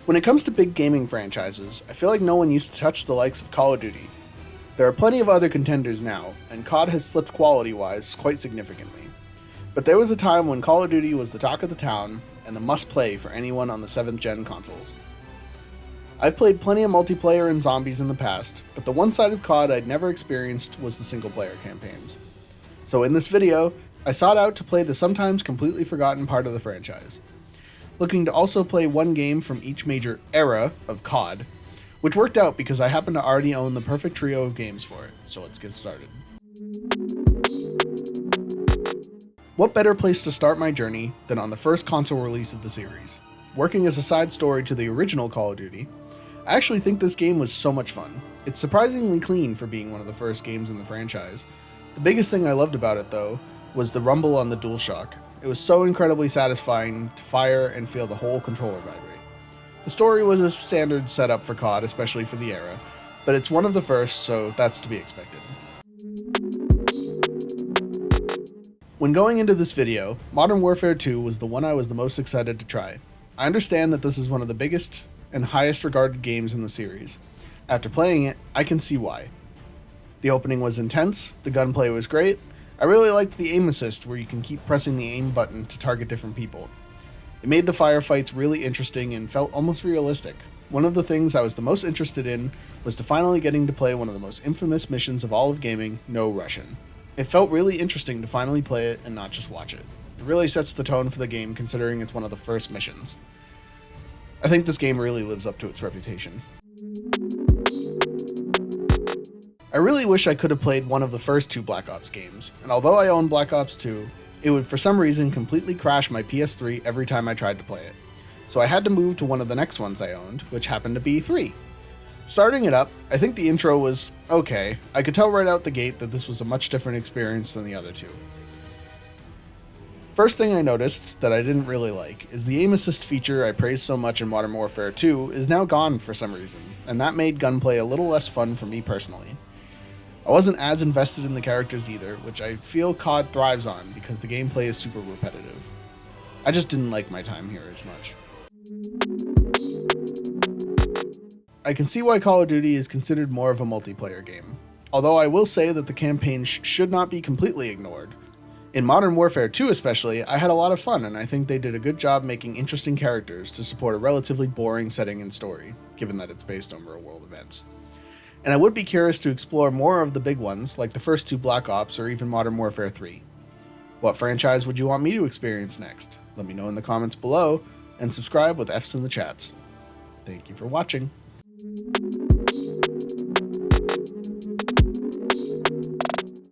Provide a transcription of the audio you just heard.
When it comes to big gaming franchises, I feel like no one used to touch the likes of Call of Duty. There are plenty of other contenders now, and COD has slipped quality-wise quite significantly. But there was a time when Call of Duty was the talk of the town, and the must-play for anyone on the 7th gen consoles. I've played plenty of multiplayer and zombies in the past, but the one side of COD I'd never experienced was the single-player campaigns. So in this video, I sought out to play the sometimes completely forgotten part of the franchise, looking to also play one game from each major era of COD, which worked out because I happen to already own the perfect trio of games for it, so let's get started. What better place to start my journey than on the first console release of the series? Working as a side story to the original Call of Duty, I actually think this game was so much fun. It's surprisingly clean for being one of the first games in the franchise. The biggest thing I loved about it, though, was the rumble on the DualShock. It was so incredibly satisfying to fire and feel the whole controller vibrate. The story was a standard setup for COD, especially for the era, but it's one of the first, so that's to be expected. When going into this video, Modern Warfare 2 was the one I was the most excited to try. I understand that this is one of the biggest and highest regarded games in the series. After playing it, I can see why. The opening was intense, the gunplay was great. I really liked the aim assist where you can keep pressing the aim button to target different people. It made the firefights really interesting and felt almost realistic. One of the things I was the most interested in was to finally getting to play one of the most infamous missions of all of gaming, No Russian. It felt really interesting to finally play it and not just watch it. It really sets the tone for the game considering it's one of the first missions. I think this game really lives up to its reputation. I really wish I could have played one of the first two Black Ops games, and although I own Black Ops 2, it would for some reason completely crash my PS3 every time I tried to play it. So I had to move to one of the next ones I owned, which happened to be 3. Starting it up, I think the intro was okay. I could tell right out the gate that this was a much different experience than the other two. First thing I noticed that I didn't really like is the aim assist feature I praised so much in Modern Warfare 2 is now gone for some reason, and that made gunplay a little less fun for me personally. I wasn't as invested in the characters either, which I feel COD thrives on because the gameplay is super repetitive. I just didn't like my time here as much. I can see why Call of Duty is considered more of a multiplayer game, although I will say that the campaign should not be completely ignored. In Modern Warfare 2 especially, I had a lot of fun and I think they did a good job making interesting characters to support a relatively boring setting and story, given that it's based on real-world events. And I would be curious to explore more of the big ones, like the first two Black Ops or even Modern Warfare 3. What franchise would you want me to experience next? Let me know in the comments below, and subscribe with F's in the chats. Thank you for watching.